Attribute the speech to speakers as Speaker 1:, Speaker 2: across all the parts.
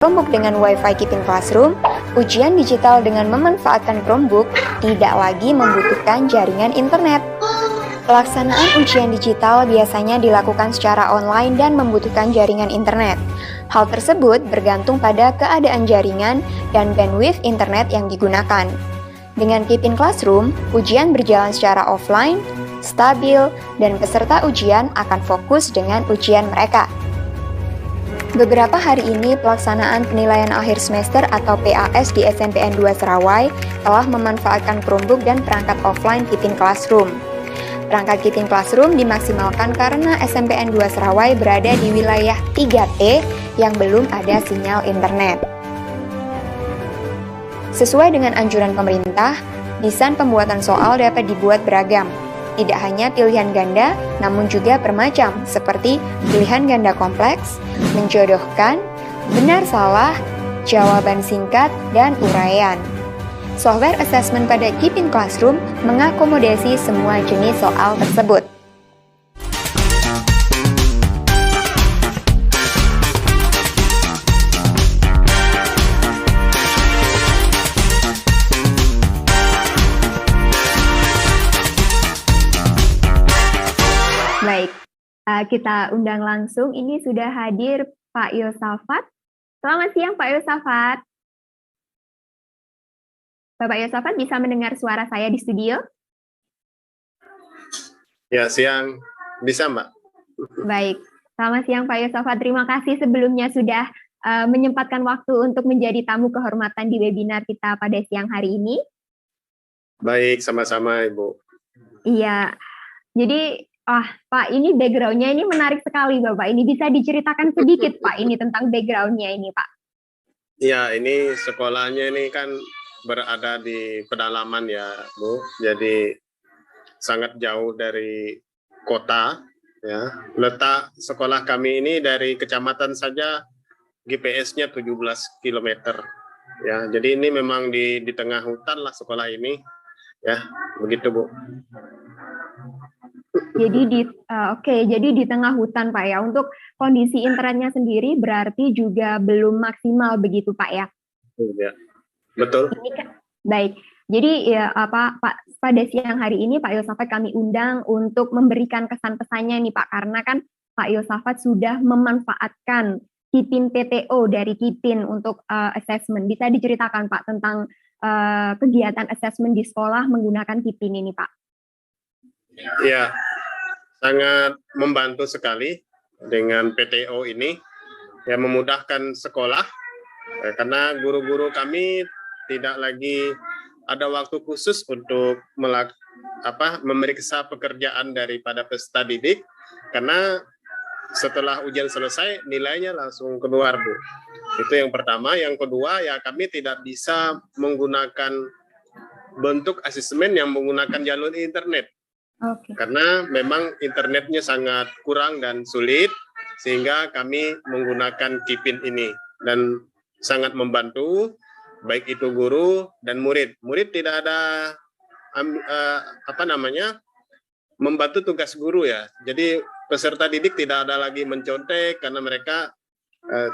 Speaker 1: Chromebook dengan Wi-Fi Keeping Classroom, ujian digital dengan memanfaatkan Chromebook tidak lagi membutuhkan jaringan internet. Pelaksanaan ujian digital biasanya dilakukan secara online dan membutuhkan jaringan internet. Hal tersebut bergantung pada keadaan jaringan dan bandwidth internet yang digunakan. Dengan Keeping Classroom, ujian berjalan secara offline, stabil, dan peserta ujian akan fokus dengan ujian mereka. Beberapa hari ini, pelaksanaan penilaian akhir semester atau PAS di SMPN 2 Serawai telah memanfaatkan Chromebook dan perangkat offline Keeping Classroom. Perangkat Keeping Classroom dimaksimalkan karena SMPN 2 Serawai berada di wilayah 3T yang belum ada sinyal internet. Sesuai dengan anjuran pemerintah, desain pembuatan soal dapat dibuat beragam. Tidak hanya pilihan ganda, namun juga bermacam, seperti pilihan ganda kompleks, menjodohkan, benar salah, jawaban singkat, dan uraian. Software assessment pada Keeping Classroom mengakomodasi semua jenis soal tersebut. Baik, kita undang langsung. Ini sudah hadir Pak Yosafat. Selamat siang Pak Yosafat. Bapak Yosafat bisa mendengar suara saya di studio?
Speaker 2: Ya, siang. Bisa, Mbak.
Speaker 1: Baik, selamat siang Pak Yosafat. Terima kasih sebelumnya sudah menyempatkan waktu untuk menjadi tamu kehormatan di webinar kita pada siang hari ini.
Speaker 2: Baik, sama-sama Ibu.
Speaker 1: Iya, jadi Pak, ini background-nya ini menarik sekali Bapak. Ini bisa diceritakan sedikit Pak, ini tentang background-nya ini Pak.
Speaker 2: Iya, ini sekolahnya ini kan berada di pedalaman ya Bu, jadi sangat jauh dari kota ya. Letak sekolah kami ini dari kecamatan saja GPS-nya 17 km ya. Jadi ini memang di tengah hutan lah sekolah ini ya, begitu Bu.
Speaker 1: Jadi jadi di tengah hutan Pak ya. Untuk kondisi internetnya sendiri berarti juga belum maksimal begitu Pak ya.
Speaker 2: Ya, betul.
Speaker 1: Baik. Jadi ya Pak, pada siang hari ini Pak Yosafat kami undang untuk memberikan kesan-pesannya nih Pak, karena kan Pak Yosafat sudah memanfaatkan Kipin PTO dari Kipin untuk assessment. Bisa diceritakan Pak tentang kegiatan assessment di sekolah menggunakan Kipin ini Pak?
Speaker 2: Ya, sangat membantu sekali dengan PTO ini, ya, memudahkan sekolah karena guru-guru kami tidak lagi ada waktu khusus untuk memeriksa pekerjaan daripada peserta didik, karena setelah ujian selesai nilainya langsung keluar Bu. Itu yang pertama. Yang kedua, ya kami tidak bisa menggunakan bentuk asesmen yang menggunakan jalur internet.
Speaker 1: Okay.
Speaker 2: Karena memang internetnya sangat kurang dan sulit, sehingga kami menggunakan Kipin ini dan sangat membantu baik itu guru dan murid. Murid tidak ada membantu tugas guru ya. Jadi peserta didik tidak ada lagi mencontek karena mereka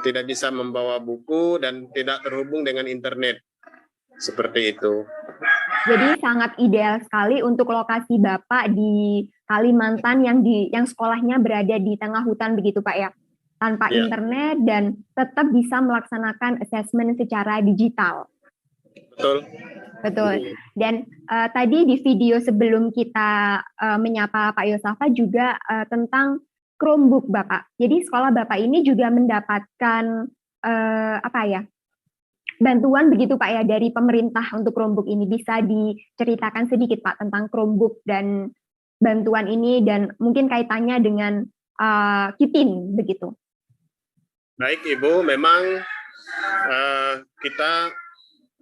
Speaker 2: tidak bisa membawa buku dan tidak terhubung dengan internet. Seperti itu.
Speaker 1: Jadi sangat ideal sekali untuk lokasi Bapak di Kalimantan yang sekolahnya berada di tengah hutan begitu Pak ya, tanpa internet dan tetap bisa melaksanakan assessment secara digital. Betul. Dan tadi di video sebelum kita menyapa Pak Yosafat juga tentang Chromebook Bapak. Jadi sekolah Bapak ini juga mendapatkan bantuan begitu Pak ya dari pemerintah untuk Chromebook ini. Bisa diceritakan sedikit Pak tentang Chromebook dan bantuan ini dan mungkin kaitannya dengan Kipin begitu.
Speaker 2: Baik Ibu, memang kita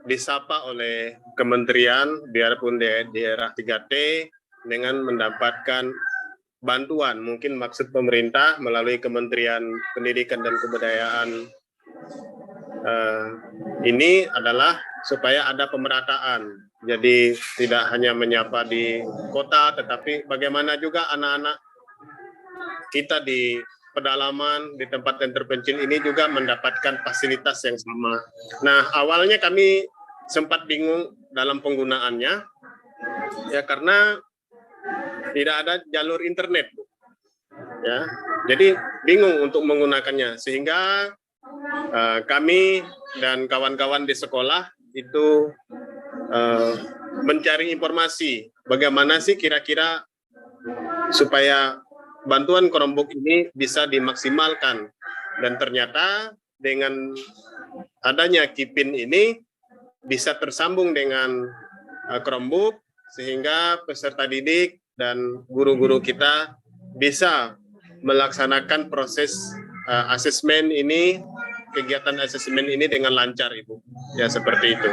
Speaker 2: disapa oleh kementerian biarpun daerah 3T dengan mendapatkan bantuan. Mungkin maksud pemerintah melalui Kementerian Pendidikan dan Kebudayaan ini adalah supaya ada pemerataan. Jadi tidak hanya menyapa di kota, tetapi bagaimana juga anak-anak kita di pedalaman, di tempat yang terpencil ini juga mendapatkan fasilitas yang sama. Nah, awalnya kami sempat bingung dalam penggunaannya, ya karena tidak ada jalur internet, ya. Jadi bingung untuk menggunakannya, sehingga kami dan kawan-kawan di sekolah itu mencari informasi bagaimana sih kira-kira supaya bantuan Chromebook ini bisa dimaksimalkan. Dan ternyata dengan adanya Kipin ini bisa tersambung dengan Chromebook, sehingga peserta didik dan guru-guru kita bisa melaksanakan proses asesmen ini, kegiatan asesmen ini dengan lancar, Ibu. Ya, seperti itu.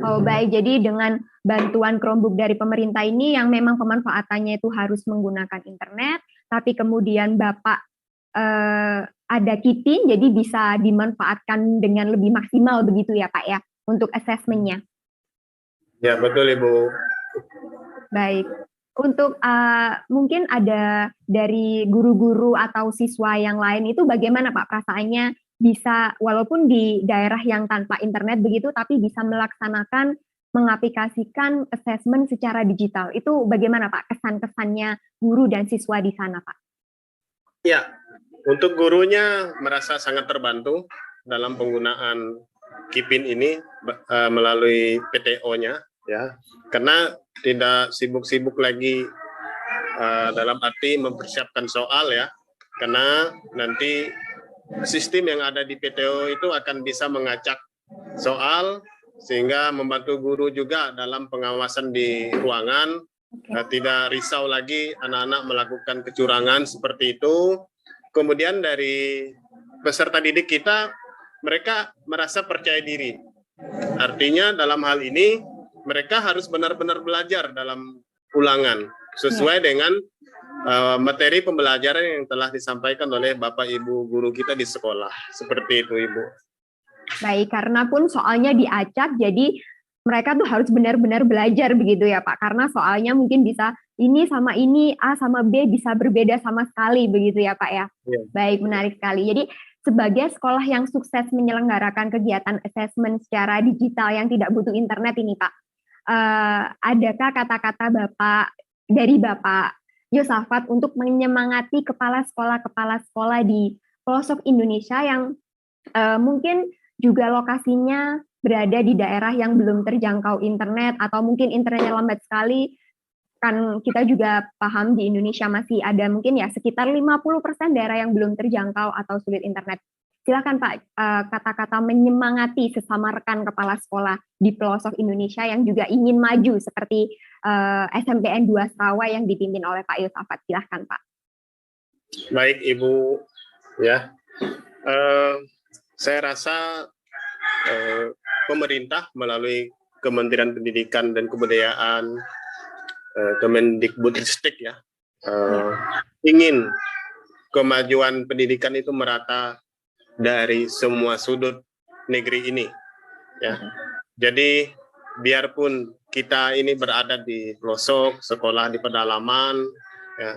Speaker 1: Oh baik, jadi dengan bantuan Chromebook dari pemerintah ini yang memang pemanfaatannya itu harus menggunakan internet, tapi kemudian Bapak ada Kipin, jadi bisa dimanfaatkan dengan lebih maksimal begitu ya Pak ya, untuk asesmennya.
Speaker 2: Ya, betul Ibu.
Speaker 1: Baik, untuk mungkin ada dari guru-guru atau siswa yang lain itu bagaimana Pak perasaannya bisa walaupun di daerah yang tanpa internet begitu tapi bisa melaksanakan mengaplikasikan asesmen secara digital. Itu bagaimana Pak kesan-kesannya guru dan siswa di sana Pak?
Speaker 2: Ya, untuk gurunya merasa sangat terbantu dalam penggunaan Kipin ini melalui PTO-nya, ya, karena tidak sibuk-sibuk lagi dalam arti mempersiapkan soal, ya, karena nanti sistem yang ada di PTO itu akan bisa mengacak soal sehingga membantu guru juga dalam pengawasan di ruangan. Tidak risau lagi anak-anak melakukan kecurangan seperti itu. Kemudian dari peserta didik kita, mereka merasa percaya diri. Artinya dalam hal ini mereka harus benar-benar belajar dalam ulangan sesuai dengan materi pembelajaran yang telah disampaikan oleh Bapak Ibu guru kita di sekolah. Seperti itu Ibu.
Speaker 1: Baik, karena pun soalnya diacak, jadi mereka tuh harus benar-benar belajar begitu ya Pak, karena soalnya mungkin bisa ini sama ini, A sama B bisa berbeda sama sekali begitu ya Pak ya. Baik, menarik sekali. Jadi sebagai sekolah yang sukses menyelenggarakan kegiatan asesmen secara digital yang tidak butuh internet ini Pak, adakah kata-kata dari Bapak Yosafat untuk menyemangati kepala sekolah di pelosok Indonesia yang mungkin juga lokasinya berada di daerah yang belum terjangkau internet atau mungkin internetnya lambat sekali. Kan kita juga paham di Indonesia masih ada mungkin ya sekitar 50% daerah yang belum terjangkau atau sulit internet. Silakan Pak, kata-kata menyemangati sesama rekan kepala sekolah di pelosok Indonesia yang juga ingin maju seperti SMPN 2 Sarawak yang dipimpin oleh Pak Yosafat. Silakan Pak.
Speaker 2: Baik Ibu, ya. Saya rasa pemerintah melalui Kementerian Pendidikan dan Kebudayaan, Kemendikbudristek ya, ingin kemajuan pendidikan itu merata dari semua sudut negeri ini, ya. Jadi biarpun kita ini berada di pelosok, sekolah di pedalaman, ya,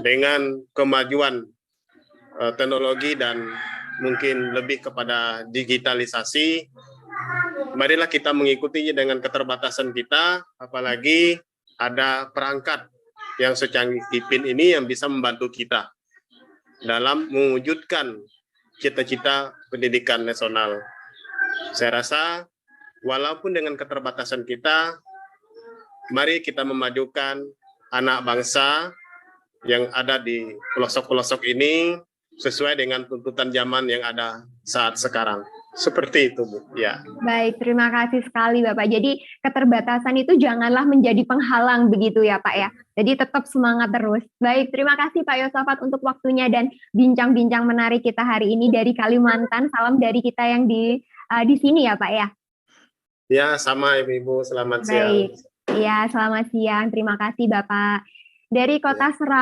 Speaker 2: dengan kemajuan teknologi dan mungkin lebih kepada digitalisasi, marilah kita mengikutinya dengan keterbatasan kita, apalagi ada perangkat yang secanggih Kipin ini yang bisa membantu kita dalam mewujudkan cita-cita pendidikan nasional. Saya rasa walaupun dengan keterbatasan kita, mari kita memajukan anak bangsa yang ada di pelosok-pelosok ini sesuai dengan tuntutan zaman yang ada saat sekarang. Seperti itu, Bu. Ya.
Speaker 1: Baik, terima kasih sekali Bapak. Jadi keterbatasan itu janganlah menjadi penghalang begitu ya Pak ya. Jadi tetap semangat terus. Baik, terima kasih Pak Yosafat untuk waktunya dan bincang-bincang menarik kita hari ini dari Kalimantan. Salam dari kita yang di sini ya Pak ya.
Speaker 2: Ya, sama Ibu. Selamat siang.
Speaker 1: Baik. Ya, selamat siang. Terima kasih Bapak. Dari Kota Sarawak.